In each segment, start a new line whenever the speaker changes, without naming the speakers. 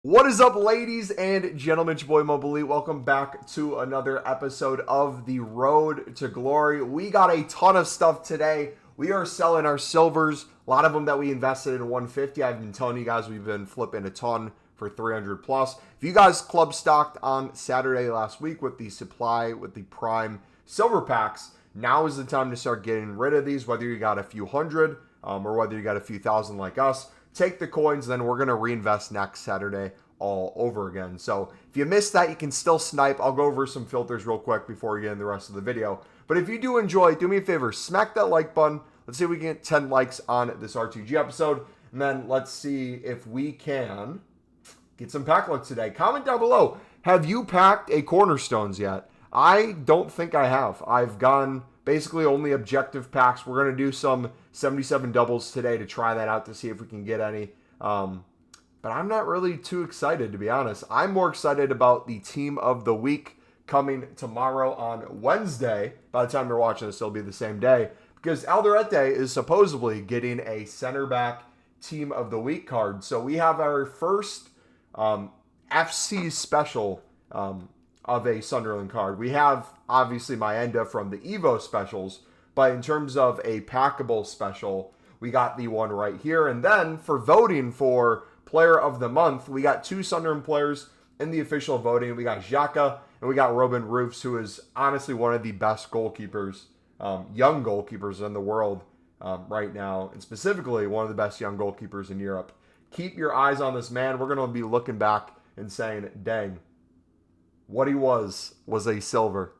What is up, ladies and gentlemen? It's your boy MumboElite. Welcome back to another episode of The Road to Glory. We got a ton of stuff today. We are selling our silvers, a lot of them that we invested in 150. I've been telling you guys we've been flipping a ton for 300 plus. If you guys club stocked on Saturday last week with the supply, with the prime silver packs, now is the time to start getting rid of these, whether you got a few hundred or whether you got a few thousand like us. Take the coins, then we're going to reinvest next Saturday all over again. So if you missed that, you can still snipe. I'll go over some filters real quick before we get in the rest of the video. But if you do enjoy, do me a favor, smack that like button. Let's see if we can get 10 likes on this RTG episode. And then let's see if we can get some pack luck today. Comment down below. Have you packed a Cornerstones yet? I don't think I have. I've gone basically only objective packs. We're going to do some 77 doubles today to try that out to see if we can get any. But I'm not really too excited, to be honest. I'm more excited about the Team of the Week coming tomorrow on Wednesday. By the time you're watching this, it'll be the same day. Because Alderete is supposedly getting a center back Team of the Week card. So we have our first FC special of a Sunderland card. We have, obviously, Mayenda from the Evo specials. But in terms of a packable special, we got the one right here. And then for voting for Player of the Month, we got two Sunderland players in the official voting. We got Xhaka and we got Robin Roofs, who is honestly one of the best goalkeepers, young goalkeepers in the world right now. And specifically, one of the best young goalkeepers in Europe. Keep your eyes on this man. We're going to be looking back and saying, dang, what he was a silver.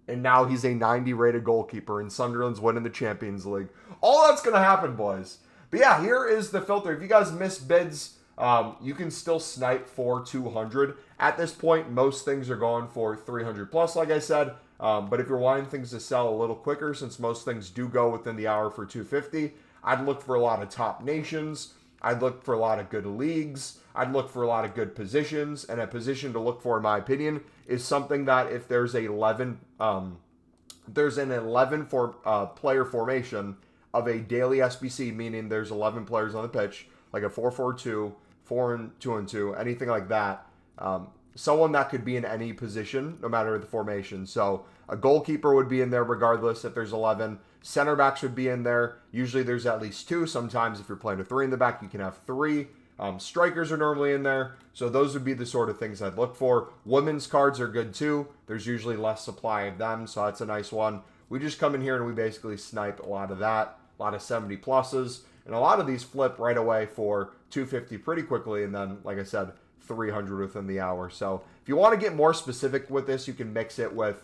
And now he's a 90 rated goalkeeper, and Sunderland's winning the Champions League. All that's going to happen, boys. But yeah, here is the filter. If you guys missed bids, you can still snipe for 200. At this point, most things are going for 300 plus, like I said. But if you're wanting things to sell a little quicker, since most things do go within the hour for 250, I'd look for a lot of top nations. I'd look for a lot of good leagues. I'd look for a lot of good positions. And a position to look for, in my opinion, is something that if there's an 11 player formation of a daily SBC, meaning there's 11 players on the pitch, like a 4-4-2, 4-2-2, anything like that. Someone that could be in any position, no matter the formation. So a goalkeeper would be in there regardless if there's 11. Center backs would be in there. Usually there's at least two. Sometimes if you're playing a 3 in the back, you can have 3. Strikers are normally in there. So those would be the sort of things I'd look for. Women's cards are good too. There's usually less supply of them, so that's a nice one. We just come in here and we basically snipe a lot of that. A lot of 70 pluses. And a lot of these flip right away for 250 pretty quickly. And then, like I said, 300 within the hour. So if you want to get more specific with this, you can mix it with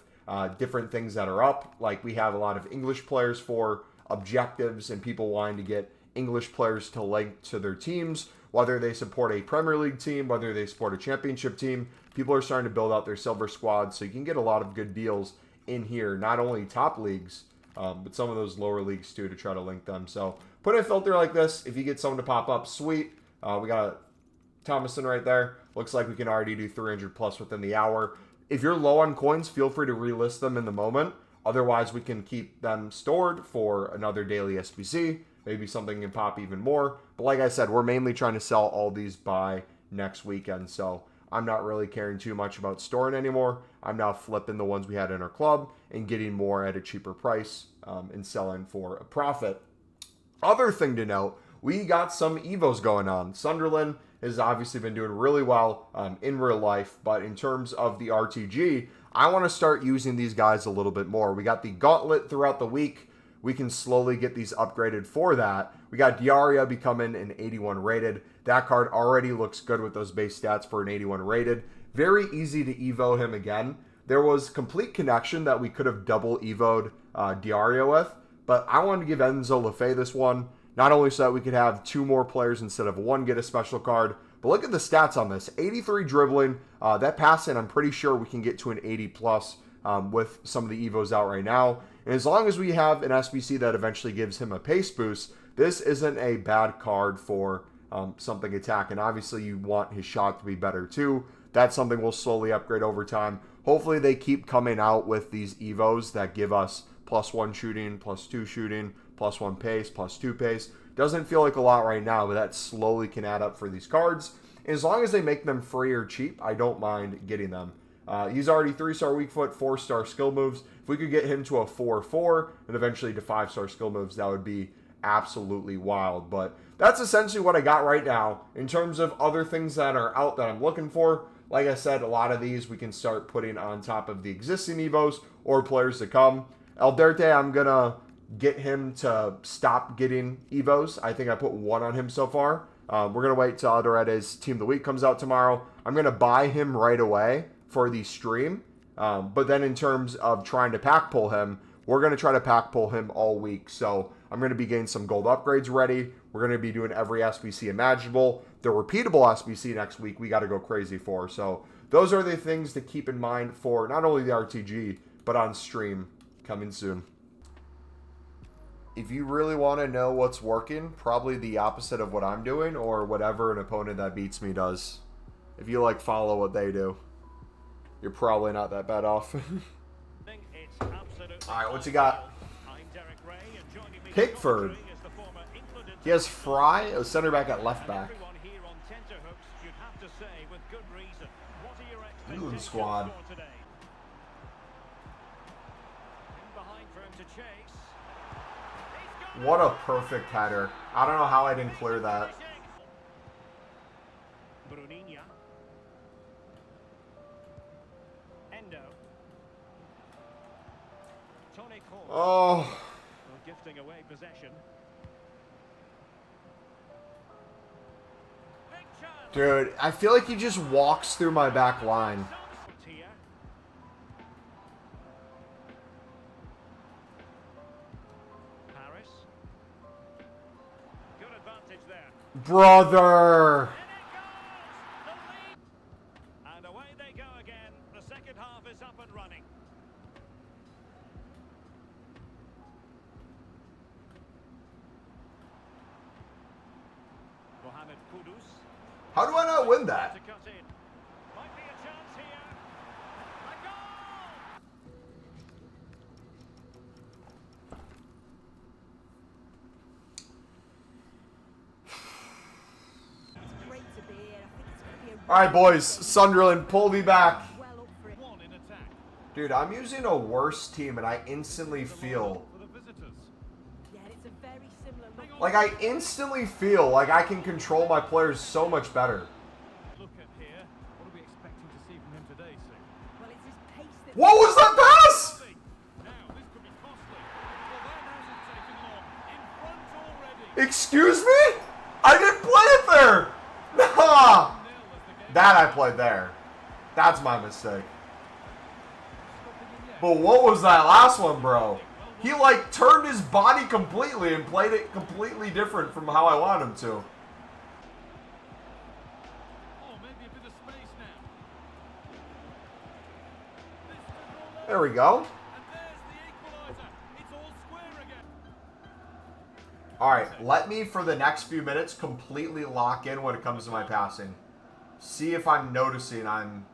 different things that are up. Like we have a lot of English players for objectives and people wanting to get English players to link to their teams, whether they support a Premier League team, whether they support a championship team. People are starting to build out their silver squad, so you can get a lot of good deals in here, not only top leagues, but some of those lower leagues too, to try to link them. So put a filter like this. If you get someone to pop up, sweet. We got Thomason right there. Looks like we can already do 300 plus within the hour. If you're low on coins, feel free to relist them in the moment. Otherwise, we can keep them stored for another daily SBC. Maybe something can pop even more. But like I said, we're mainly trying to sell all these by next weekend. So I'm not really caring too much about storing anymore. I'm now flipping the ones we had in our club and getting more at a cheaper price and selling for a profit. Other thing to note, we got some Evos going on. Sunderland has obviously been doing really well in real life, but in terms of the RTG, I want to start using these guys a little bit more. We got the Gauntlet throughout the week. We can slowly get these upgraded for that. We got Diarra becoming an 81 rated. That card already looks good with those base stats for an 81 rated. Very easy to Evo him again. There was complete connection that we could have double Evo'd Diarra with, but I wanted to give Enzo Lefebvre this one, not only so that we could have 2 more players instead of 1 get a special card, but look at the stats on this. 83 dribbling. That passing, I'm pretty sure we can get to an 80 plus with some of the Evos out right now. And as long as we have an SBC that eventually gives him a pace boost, this isn't a bad card for something attacking. Obviously, you want his shot to be better too. That's something we'll slowly upgrade over time. Hopefully, they keep coming out with these Evos that give us +1 shooting, +2 shooting, +1 pace, +2 pace. Doesn't feel like a lot right now, but that slowly can add up for these cards. As long as they make them free or cheap, I don't mind getting them. He's already 3-star weak foot, 4-star skill moves. If we could get him to a 4-4 and eventually to 5-star skill moves, that would be absolutely wild. But that's essentially what I got right now. In terms of other things that are out that I'm looking for, like I said, a lot of these we can start putting on top of the existing Evos or players to come. Elderte, I'm going to get him to stop getting Evos. I think I put 1 on him so far. We're going to wait till Alderete's Team of the Week comes out tomorrow. I'm going to buy him right away for the stream. But then in terms of trying to pack pull him, we're going to try to pack pull him all week. So I'm going to be getting some gold upgrades ready. We're going to be doing every SBC imaginable. The repeatable SBC next week, we got to go crazy for. So those are the things to keep in mind for not only the RTG, but on stream coming soon. If you really want to know what's working, probably the opposite of what I'm doing or whatever an opponent that beats me does. If you like follow what they do, you're probably not that bad off. Alright, what's he got? Pickford. He has Fry, a center back at left back. England squad. What a perfect header. I don't know how I didn't clear that. Oh. Gifting away possession. Dude, I feel like he just walks through my back line. Brother. And away they go again. The second half is up and running. How do I not win that? All right, boys. Sunderland, pull me back. Dude, I'm using a worse team, and I instantly feel... Like, I instantly feel like I can control my players so much better. What was that pass? Excuse me? I didn't play it there. Nah. That I played there. That's my mistake. But what was that last one, bro? He, like, turned his body completely and played it completely different from how I want him to. There we go. Alright, let me, for the next few minutes, completely lock in when it comes to my passing. See if I'm noticing I'm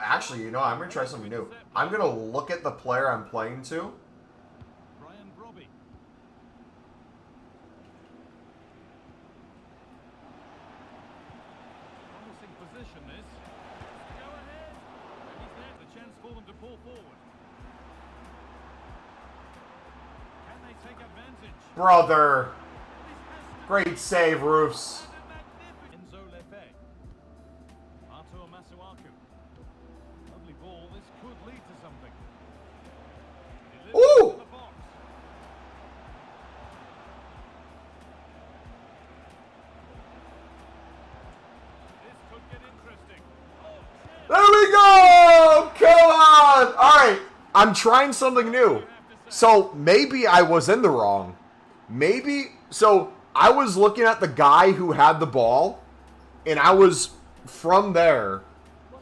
actually, you know, I'm going to try something new. I'm going to look at the player I'm playing to. Brother. Great save, Roofs. Ooh! There we go! Come on! Alright, I'm trying something new. So, maybe I was in the wrong. Maybe, so I was looking at the guy who had the ball, and I was, from there,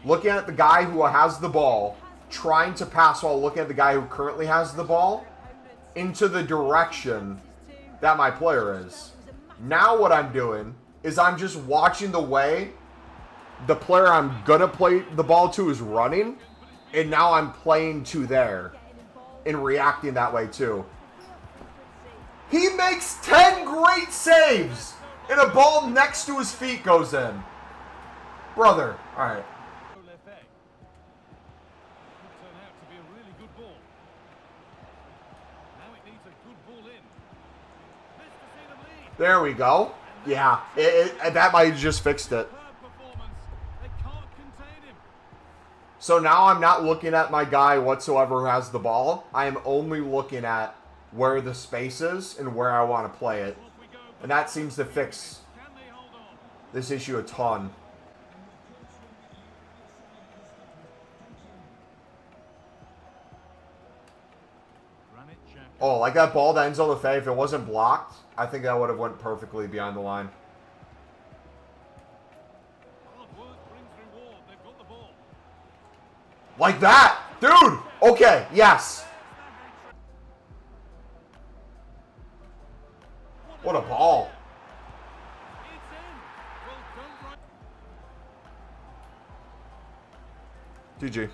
looking at the guy who has the ball, trying to pass while looking at the guy who currently has the ball into the direction that my player is. Now what I'm doing is I'm just watching the way the player I'm going to play the ball to is running, and now I'm playing to there and reacting that way too. He makes 10 great saves, and a ball next to his feet goes in. Brother, all right. There we go. Yeah, that might have just fixed it. So now I'm not looking at my guy whatsoever who has the ball. I am only looking at where the space is and where I want to play it. And that seems to fix this issue a ton. Oh, like that ball to Enzo Lefebvre, if it wasn't blocked, I think that would have went perfectly behind the line. Like that! Dude! Okay, yes. What a ball. GG.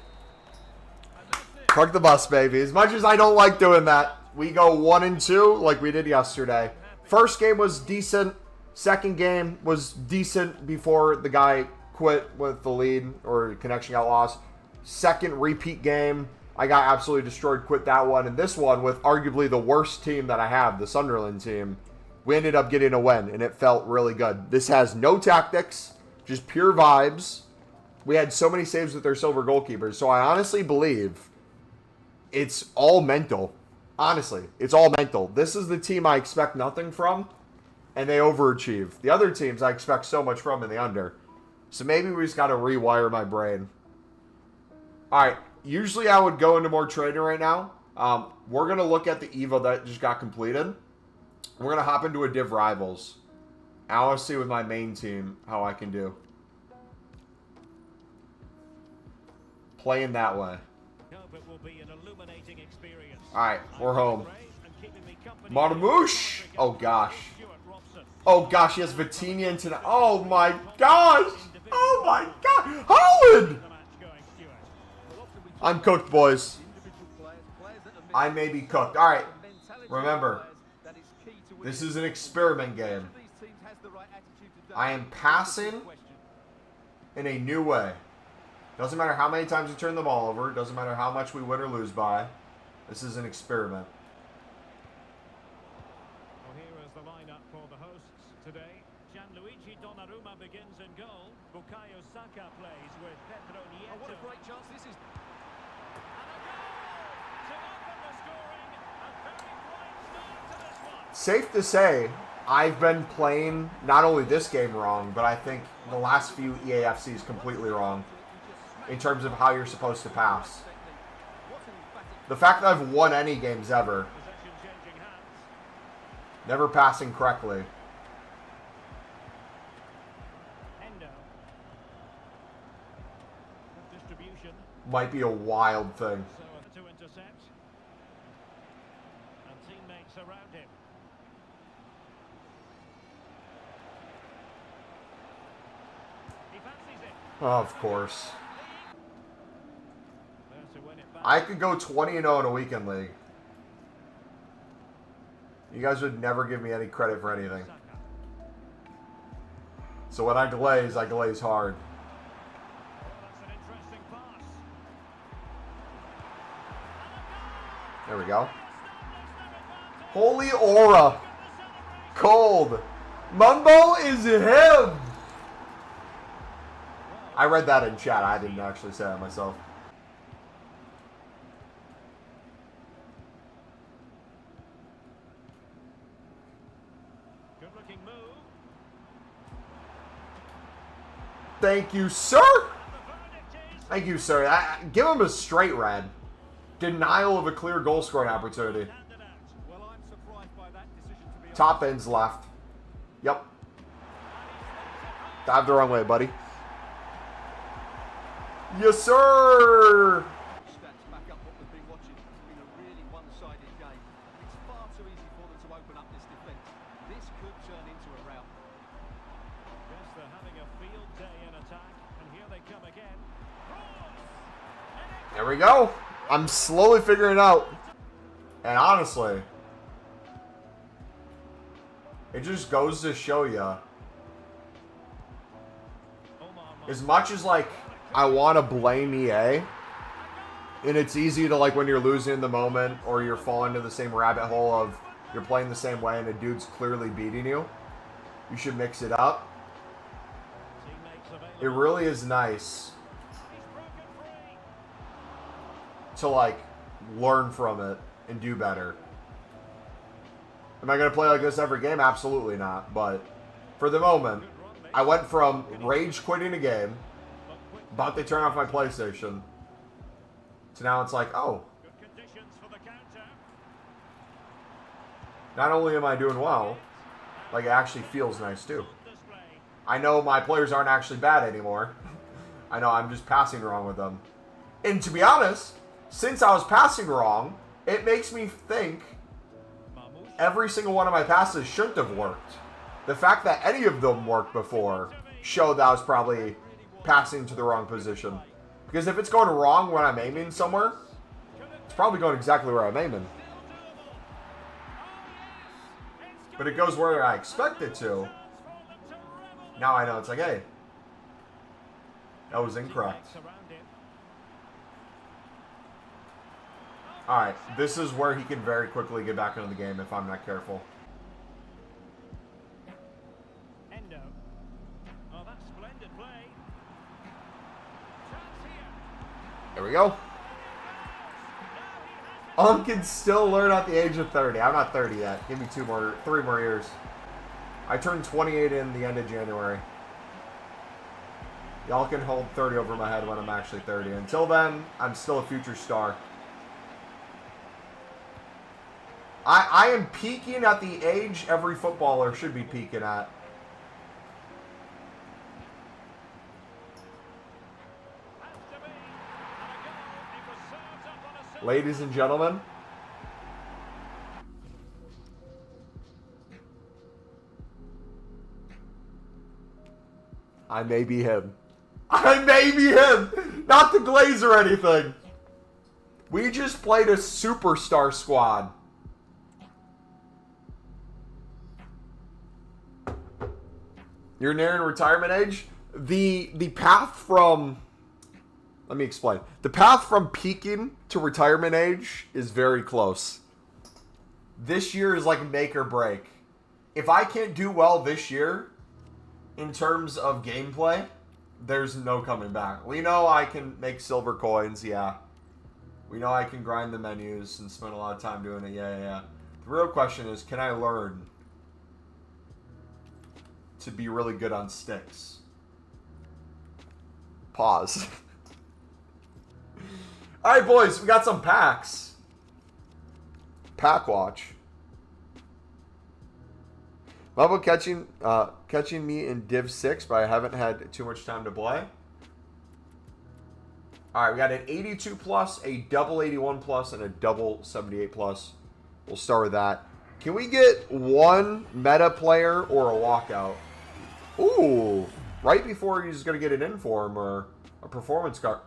Park the bus, baby. As much as I don't like doing that, we go 1-2 like we did yesterday. First game was decent. Second game was decent before the guy quit with the lead or connection got lost. Second repeat game, I got absolutely destroyed, quit that one. And this one with arguably the worst team that I have, the Sunderland team, we ended up getting a win, and it felt really good. This has no tactics, just pure vibes. We had so many saves with their silver goalkeepers, so I honestly believe it's all mental. Honestly, it's all mental. This is the team I expect nothing from, and they overachieve. The other teams I expect so much from in the under. So maybe we just got to rewire my brain. All right, usually I would go into more trading right now. We're going to look at the Evo that just got completed. We're going to hop into a Div Rivals. I want to see with my main team how I can do. Playing that way. All right, we're home. Marmouche! Oh, gosh. Oh, gosh, he has Vitinha in tonight. Oh, my gosh! Oh, my God! Holland! I'm cooked, boys. I may be cooked. All right. Remember, this is an experiment game. I am passing in a new way. Doesn't matter how many times we turn the ball over. Doesn't matter how much we win or lose by. This is an experiment.
Well, here is the lineup for the hosts today. Gianluigi Donnarumma begins in goal. Bukayo Saka plays with Pedro Nieto. Oh, what a great chance this is.
Safe to say, I've been playing not only this game wrong, but I think the last few EAFCs completely wrong in terms of how you're supposed to pass. The fact that I've won any games ever, never passing correctly. Might be a wild thing. Oh, of course. I could go 20-0 in a weekend league. You guys would never give me any credit for anything. So when I glaze hard. There we go. Holy aura. Cold. Mumbo is him. I read that in chat. I didn't actually say that myself.
Good looking move.
Thank you, sir. Thank you, sir. Give him a straight red. Denial of a clear goal scoring opportunity. Top end's left. Yep. Dive the wrong way, buddy. Yes, sir.
Stats back up what we've been watching. It's been a really one-sided game. It's far too easy for them to open up this defence. This could turn into a rout.
Yes, they're having a field day in attack, and here they come again.
There we go. I'm slowly figuring it out. And honestly, It just goes to show you. As much as, like, I want to blame EA, and it's easy to, like, when you're losing in the moment or you're falling into the same rabbit hole of you're playing the same way and a dude's clearly beating you, you should mix it up. It really is nice to, like, learn from it and do better. Am I going to play like this every game? Absolutely not. But for the moment, I went from rage quitting a game, about to turn off my PlayStation, to now it's like, oh, not only am I doing well, like it actually feels nice too. I know my players aren't actually bad anymore. I know I'm just passing wrong with them. And to be honest, since I was passing wrong, it makes me think every single one of my passes shouldn't have worked. The fact that any of them worked before showed that I was probably passing to the wrong position. Because if it's going wrong when I'm aiming somewhere, it's probably going exactly where I'm aiming. But it goes where I expect it to. Now I know it's like, hey, that was incorrect. Alright, this is where he can very quickly get back into the game if I'm not careful. There we go. Can still learn at the age of 30. I'm not 30 yet. Give me 3 more years. I turned 28 in the end of January. Y'all can hold 30 over my head when I'm actually 30. Until then, I'm still a future star. I am peaking at the age every footballer should be peaking at. Ladies and gentlemen, I may be him. I may be him! Not the Glaze or anything. We just played a superstar squad. You're nearing retirement age? The path from... Let me explain. The path from peaking to retirement age is very close. This year is like make or break. If I can't do well this year, in terms of gameplay, there's no coming back. We know I can make silver coins, yeah. We know I can grind the menus and spend a lot of time doing it, yeah. The real question is, can I learn to be really good on sticks? Pause. Alright, boys, we got some packs. Pack watch. Mumbo catching me in Div 6, but I haven't had too much time to play. Alright, we got an 82 plus, a double 81 plus, and a double 78 plus. We'll start with that. Can we get one meta player or a walkout? Ooh, right before he's going to get an inform or a performance card.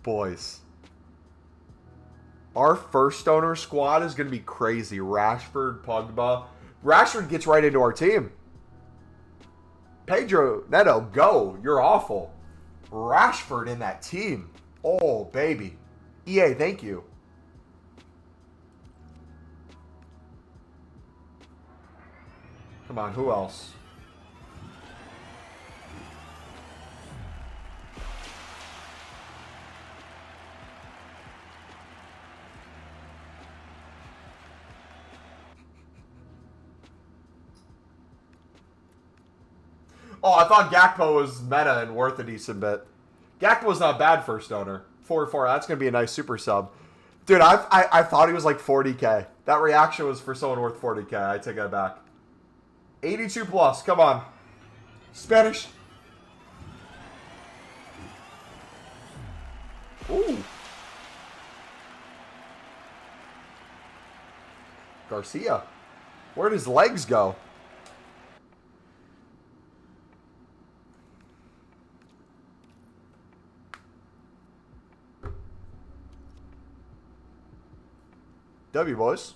Boys, our first owner squad is going to be crazy. Rashford, Pogba. Rashford gets right into our team. Pedro Neto, go. You're awful. Rashford in that team. Oh, baby. EA, thank you. Come on, who else? Oh, I thought Gakpo was meta and worth a decent bit. Gakpo's not bad first owner. 4-4. That's going to be a nice super sub. Dude, I thought he was like 40k. That reaction was for someone worth 40k. I take that back. 82 plus. Come on. Spanish. Ooh. Garcia. Where'd his legs go? W, boys.